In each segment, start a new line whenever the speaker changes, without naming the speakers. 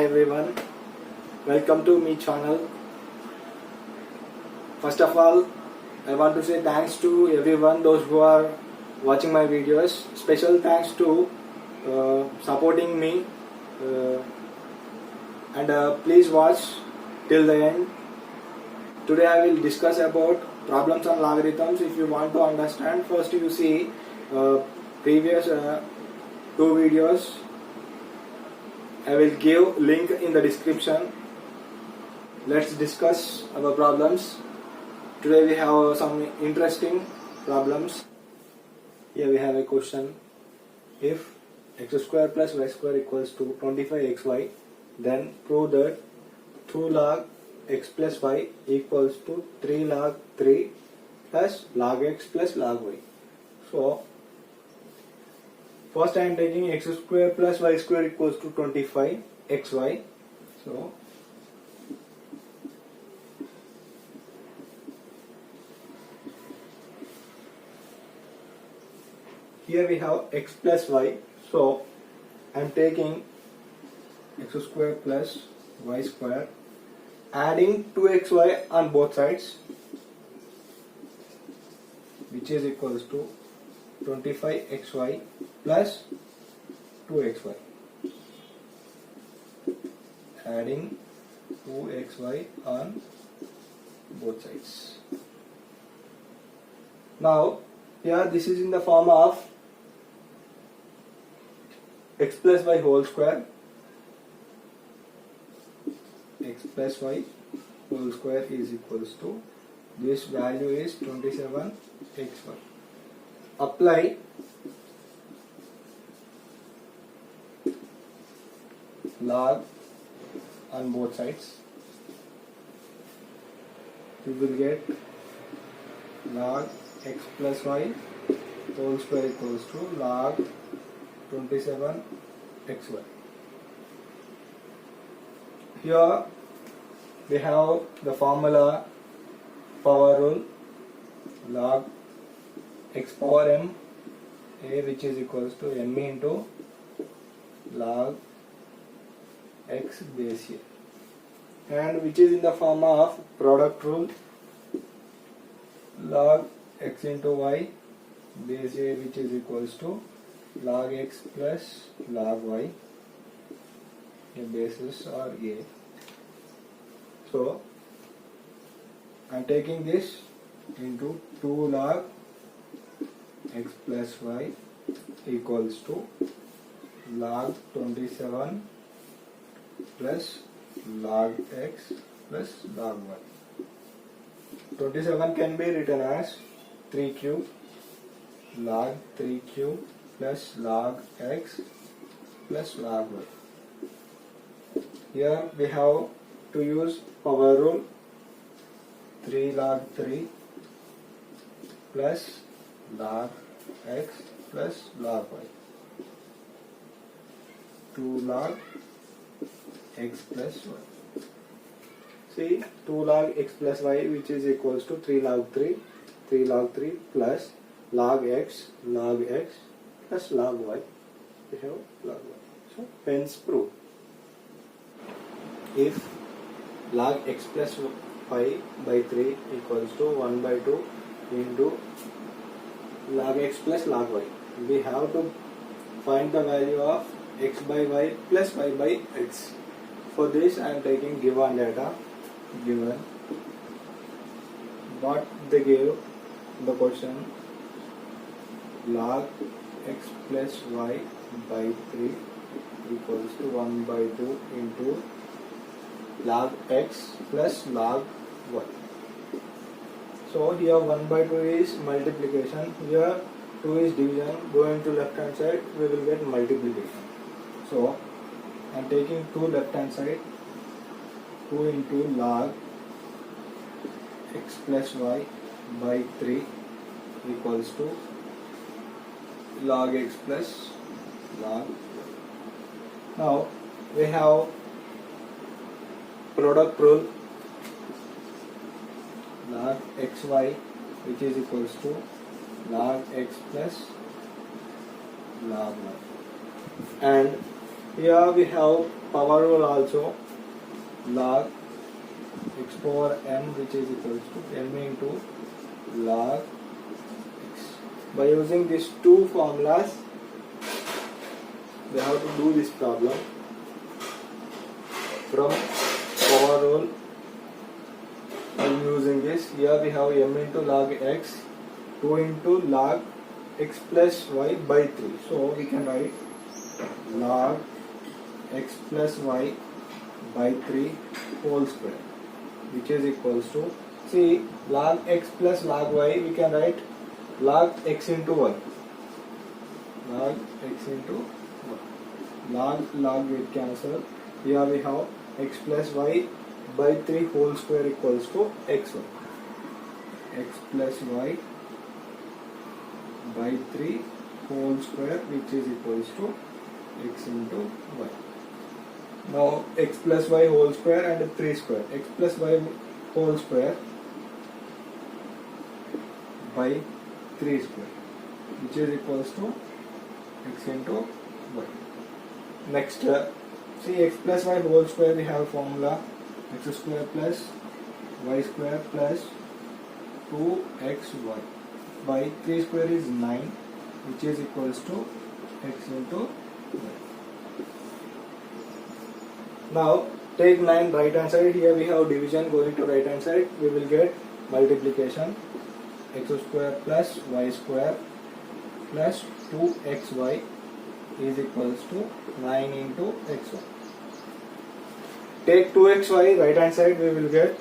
Hi everyone, welcome to my channel. First of all, I want to say thanks to everyone, those who are watching my videos. Special thanks to supporting me and please watch till the end. Today I will discuss about problems on logarithms. If you want to understand, first you see previous two videos. I will give link in the description. Let's discuss our problems. Today we have some interesting problems. Here we have a question. If x square plus y square equals to 25xy, then prove that 2 log x plus y equals to 3 log 3 plus log x plus log y. So first I am taking x square plus y square equals to 25 xy. So here we have x plus y. So I am taking x square plus y square, adding 2xy on both sides, which is equals to 25xy plus 2xy, adding 2xy on both sides. Now here this is in the form of x plus y whole square. X plus y whole square is equals to, this value is 27xy. Apply log on both sides. You will get log x plus y whole square equals to log 27xy. Here we have the formula power rule, log x power m a, which is equals to m into log x base a, and which is in the form of product rule, log x into y base a, which is equals to log x plus log y. The bases are a. So I am taking this into 2 log x plus y equals to log 27 plus log x plus log y. 27 can be written as 3 cube log 3 cube plus log x plus log y. Here we have to use power rule, 3 log 3 plus log x plus log y, 2 log x plus y. See, 2 log x plus y, which is equals to 3 log 3 plus log x plus log y. We have log y. So hence prove. If log x plus y by 3 equals to 1 by 2 into log x plus log y, we have to find the value of x by y plus y by x. For this I am taking given data, given what they gave the question, log x plus y by 3 equals to 1 by 2 into log x plus log y. So here 1 by 2 is multiplication, here 2 is division. Going to left hand side, we will get multiplication. So I am taking 2 left hand side, 2 into log x plus y by 3 equals to log x plus log y. Now we have product rule, log xy, which is equals to log x plus log y, and Here we have power rule also, log x power m, which is equals to m into log x. By using these two formulas, we have to do this problem. From power rule, I am using this. Here we have m into log x, 2 into log x plus y by 3. So we can write log x plus y by 3 whole square, which is equals to, see, log x plus log y, we can write log x into y. Log x into y. Log get cancel. Here we have x plus y by 3 whole square equals to xy. X plus y by 3 whole square, which is equals to x into y. Now x plus y whole square and 3 square. X plus y whole square by 3 square, which is equals to x into y. Next, see, x plus y whole square, we have formula x square plus y square plus 2xy by 3 square is 9, which is equals to x into y. Now take 9 right hand side. Here we have division going to right hand side. We will get multiplication, x square plus y square plus 2xy is equals to 9 into xy. Take 2xy right hand side. We will get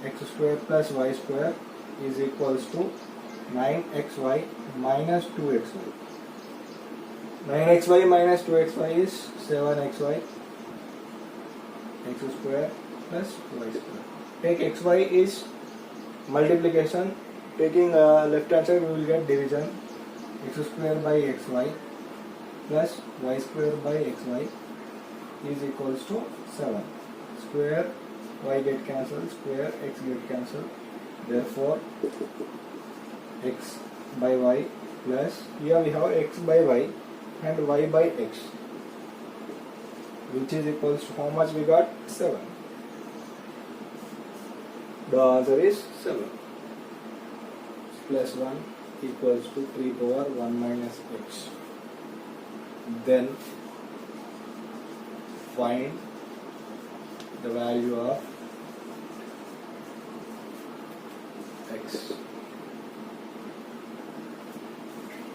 x square plus y square is equals to 9xy minus 2xy. 9xy minus 2xy is 7xy. X square plus y square. Take xy is multiplication. Taking left hand side, we will get division. X square by xy plus y square by xy is equals to 7. Square y get cancelled, square x get cancelled. Therefore, x by y plus, here we have x by y and y by x, which is equals to how much we got? 7. The answer is 7. Plus 1 equals to 3 power 1 minus x. Then find the value of x.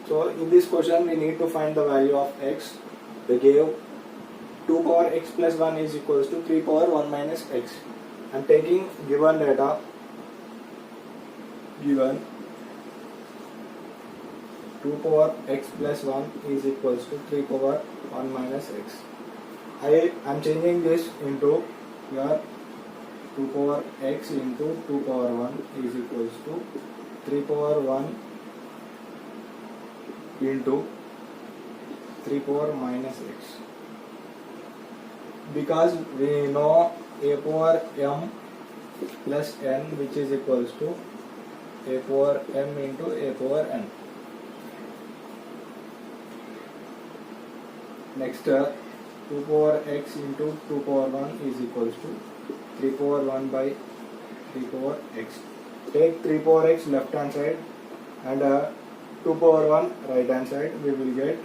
So in this question we need to find the value of x. They gave 2 power x plus 1 is equals to 3 power 1 minus x. I am taking given data, given 2 power x plus 1 is equals to 3 power 1 minus x. I am changing this into here 2 power x into 2 power 1 is equals to 3 power 1 into 3 power minus x. Because we know a power m plus n, which is equals to a power m into a power n. Next, 2 power x into 2 power 1 is equals to 3 power 1 by 3 power x. Take 3 power x left hand side and 2 power 1 right hand side. We will get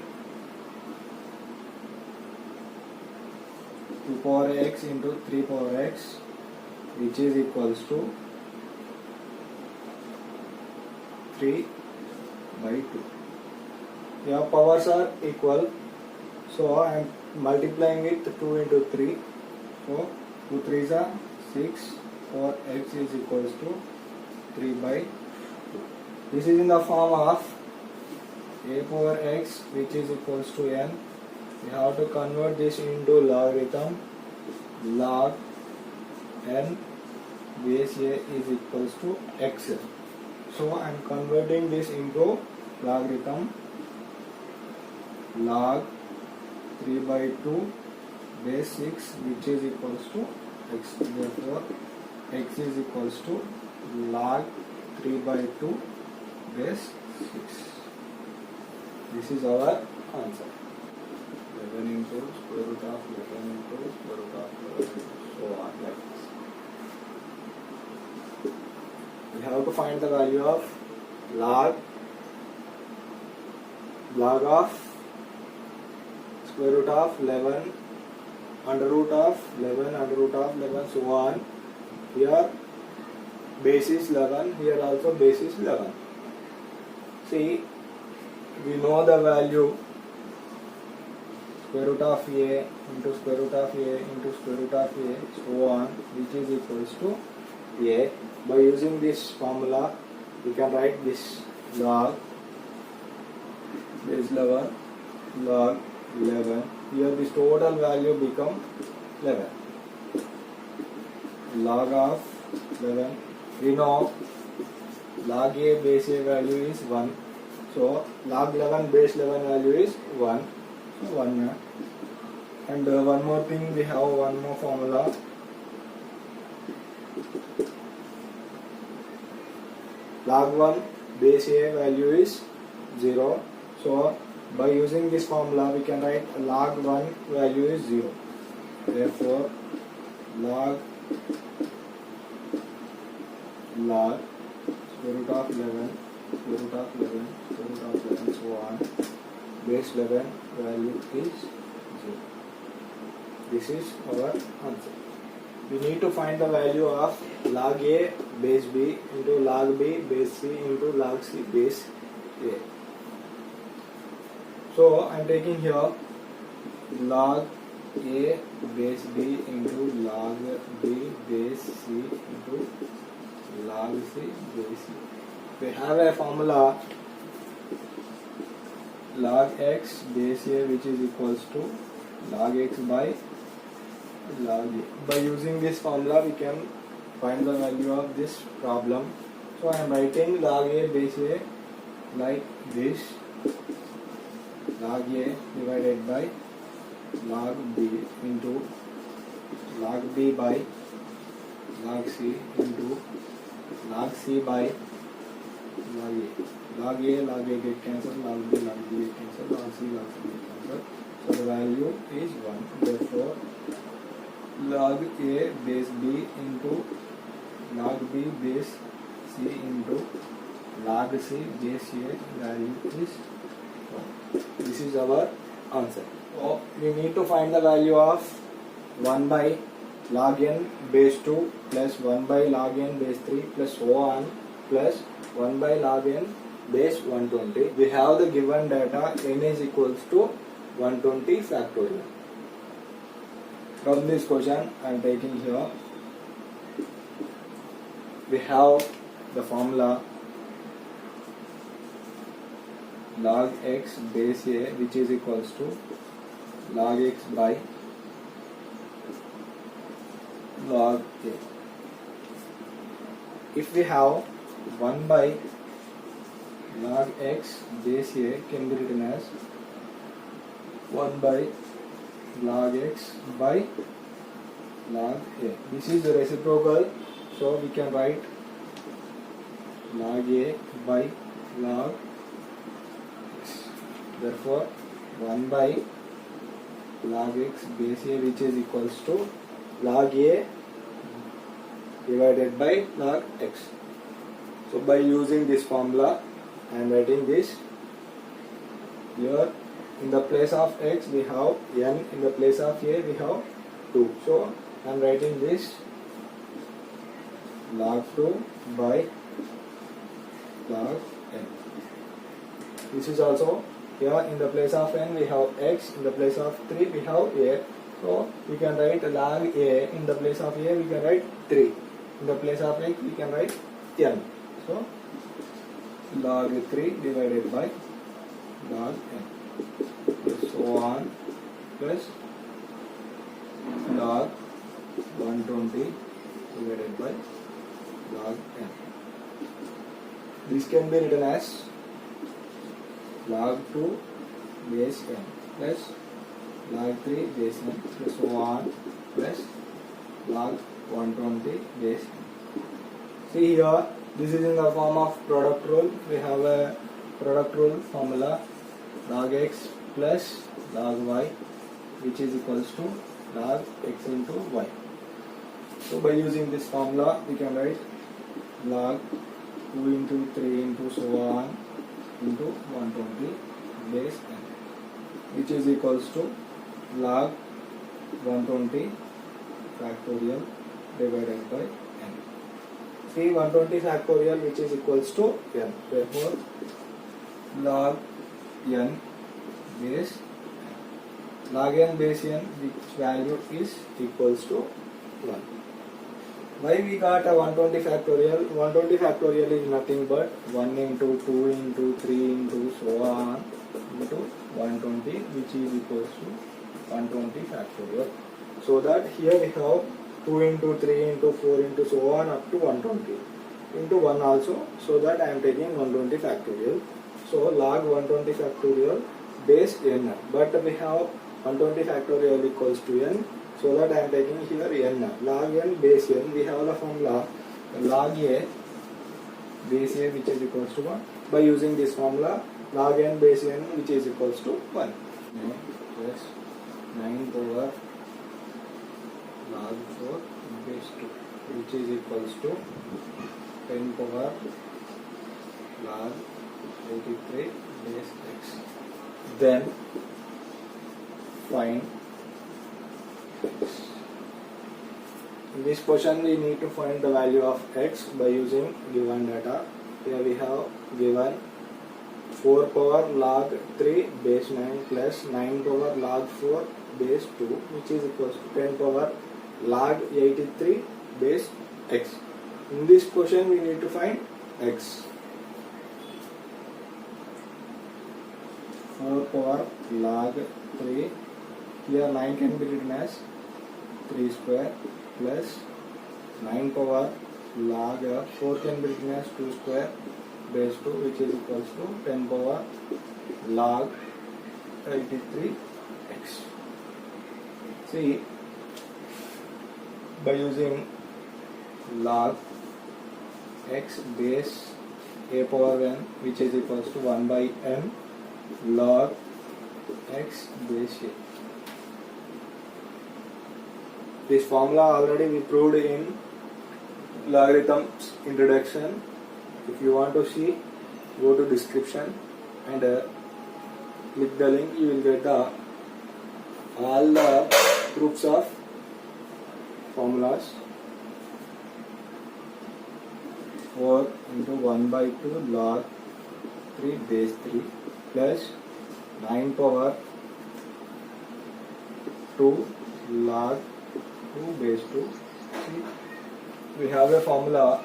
2 power x into 3 power x, which is equals to 3 by 2. Your powers are equal, so I am multiplying it 2 into 3. So 2 3s are 6. 4 x is equals to 3 by 2. This is in the form of a power x, which is equals to n. We have to convert this into logarithm. Log n base a is equals to x. So I am converting this into logarithm. Log 3 by 2 base 6, which is equals to x. Therefore, x is equals to log 3 by 2 base 6. This is our answer. 11 into square root of 11 into square root of 11, so on like this. We have to find the value of log of square root of 11, under root of 11, under root of 11, so on. Here base is 11, here also base is 11. See, we know the value square root of a into square root of a into square root of a, so on, which is equals to a. By using this formula, we can write this log base 11 log 11. Here this total value become 11. Log of 11. We know log a base a value is 1. So log 11 base 11 value is 1. So 1. And one more thing, we have one more formula. Log 1 base a value is 0. So by using this formula, we can write log 1 value is 0. Therefore, log square root of 11, square root of 11, square root of 11, so on, base 11 value is 0. This is our answer. We need to find the value of log a base b into log b base c into log c base a. So I am taking here log a base b into log b base c into log c base c. We have a formula log x base a, which is equals to log x by log a. By using this formula, we can find the value of this problem. So I am writing log a base a like this: log a divided by log b into log b by log c into log c by log a. Log a get cancelled, log b get cancelled, log c get cancelled. So the value is 1. Therefore, log a base b into log b base c into log c base a value is 1. This is our answer. So we need to find the value of 1 by log n base 2 plus 1 by log n base 3 plus so on plus 1 by log n base 120. We have the given data n is equals to 120 factorial. From this question I am taking here, we have the formula log x base a, which is equals to log x by log a. If we have 1 by log x base a, can be written as 1 by log x by log a. This is the reciprocal, so we can write log a by log x. Therefore 1 by log x base a, which is equals to log a divided by log x. So by using this formula, I am writing this. Here in the place of x we have n, in the place of a we have 2. So I am writing this log 2 by log n. This is also here in the place of n we have x, in the place of 3 we have a. So we can write log a, in the place of a we can write 3. In the place of x we can write n. So log 3 divided by log n. So on plus log 120 divided by log n. This can be written as log 2 base n plus log 3 base n plus so on plus log 120 base n. See here, this is in the form of product rule. We have a product rule formula log x plus log y which is equals to log x into y. So by using this formula we can write log 2 into 3 into so on into 120 base n, which is equals to log 120 factorial divided by n. See 120 factorial which is equals to n. Therefore log n base log n base n, which value is equals to 1. Why we got a 120 factorial? 120 factorial is nothing but 1 into 2 into 3 into so on into 120, which is equals to 120 factorial. So that here we have 2 into 3 into 4 into so on up to 120 into 1 also. So that I am taking 120 factorial. So log 120 factorial base n, but we have 120 factorial equals to n, so that I am taking here n. Log n base n, we have the formula log a base a, which is equals to 1. By using this formula log n base n, which is equals to 1. Plus 9 over log 4 base 2, which is equals to 10 power log 83 base x. Then find x. In this question we need to find the value of x by using given data. Here we have given 4 power log 3 base 9 plus 9 power log 4 base 2, which is equals to 10 power log 83 base x. In this question we need to find x. 4 power log 3, here 9 can be written as 3 square plus 9 power log 4 can be written as 2 square base 2, which is equals to 10 power log 83 x. See, by using log x base a power n, which is equals to 1 by n log x base a. This formula already we proved in logarithms introduction. If you want to see, go to description and click the link. You will get all the proofs of formulas. 4 into 1 by 2 log 3 base 3 plus 9 power 2 log 2 base 2. See, we have a formula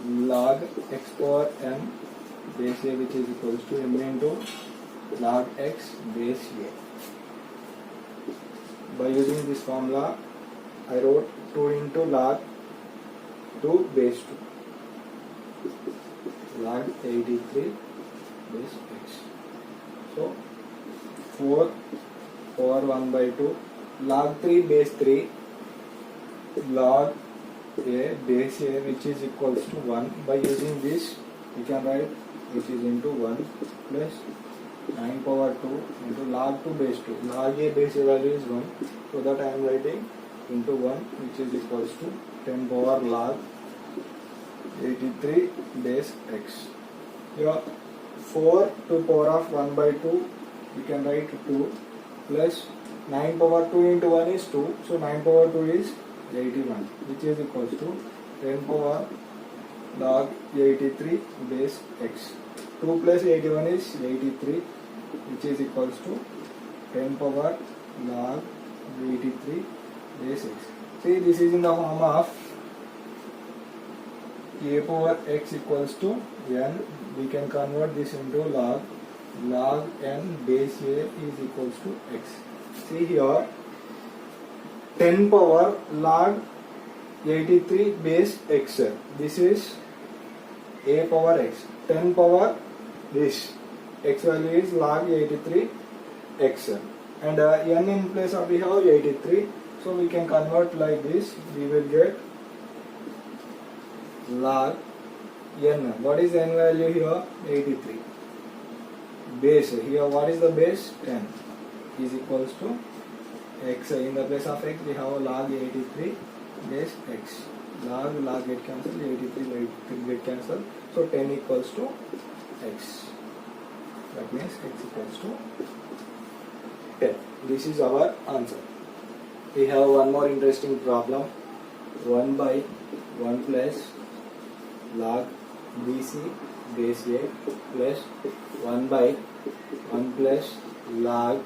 log x power m base a, which is equals to m into log x base a. By using this formula, I wrote 2 into log 2 base 2 log 83 base x. So 4 power 1 by 2 log 3 base 3 log a base a, which is equals to 1. By using this we can write which is into 1 plus 9 power 2 into log 2 base 2. Log a base a value is 1, so that I am writing into 1, which is equals to 10 power log 83 base x. Here 4 to power of 1 by 2, we can write 2 plus 9 power 2 into 1 is 2, so 9 power 2 is 81, which is equals to 10 power log 83 base x. 2 plus 81 is 83, which is equals to 10 power log 83 base x. See, this is in the form of a power x equals to n. We can convert this into log n base a is equals to x. See here, 10 power log 83 base x. This is a power x. 10 power this x value is log 83 x. And n in place of we have 83. So we can convert like this. We will get log n. What is n value here? 83. Base here, what is the base? 10 is equals to x. In the place of x we have log 83 base x. Log get cancel, 83 by 3 get cancel. So 10 equals to x. That means x equals to 10. This is our answer. We have one more interesting problem. 1 by 1 plus log BC base A plus 1 by 1 plus log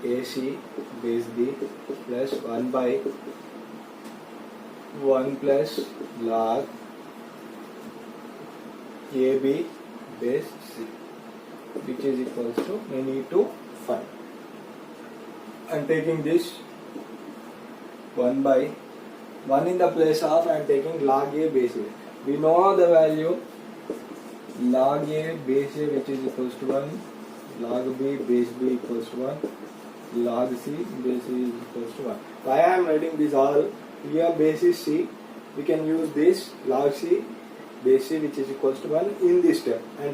AC base B plus 1 by 1 plus log AB base C, which is equals to, we need to find. I am taking this 1 by 1 in the place of, I am taking log A base A. We know the value log A base A, which is equals to 1, log B base B equals to 1, log C base C is equals to 1. Why I am writing this all? Here base is C, we can use this log C base C, which is equals to 1 in this step, and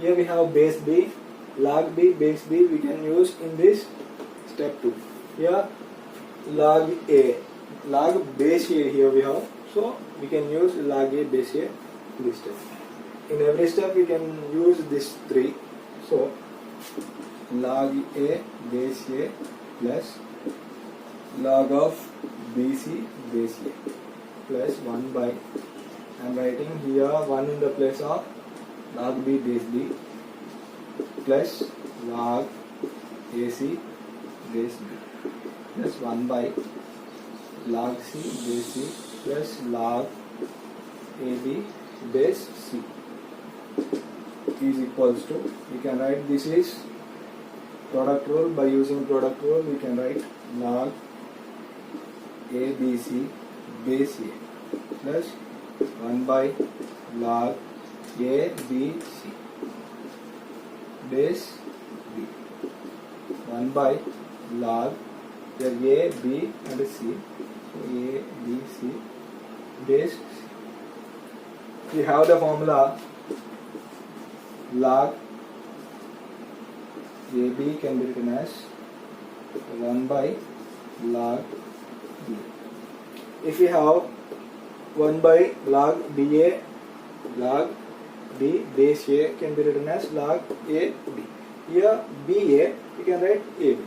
here we have base B, log B base B we can use in this step 2. Here log A, log base A here we have, so we can use log A base A in this step. In every step we can use this 3. So log A base A plus log of BC base A plus 1 by, I am writing here 1 in the place of log B base B plus log AC base B plus 1 by log C base C plus log AB base C is equals to, we can write this is product rule. By using product rule we can write log ABC base A plus 1 by log ABC base B, 1 by log A, B and C, so A, B, C base C. We have the formula log AB can be written as 1 by log B. If we have 1 by log BA, log B base A can be written as log AB. Here BA we can write AB.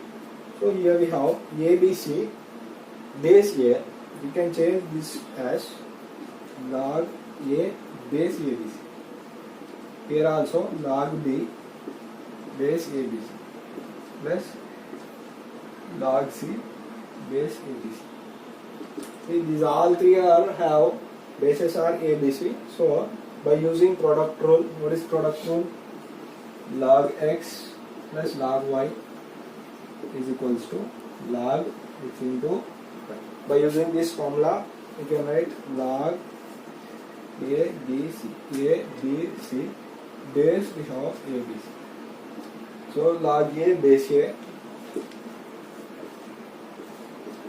So here we have ABC base A, we can change this as log A base ABC. Here also log B base ABC plus log C base ABC. See, these all three have bases are ABC. So by using product rule, what is product rule? Log X plus log Y is equals to log X into Y. By using this formula, you can write log A, B, C. A, B, C. Base we have ABC. So log A base A,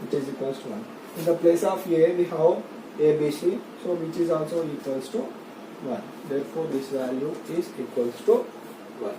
which is equals to 1. In the place of A we have ABC, so which is also equals to 1. Therefore this value is equals to 1.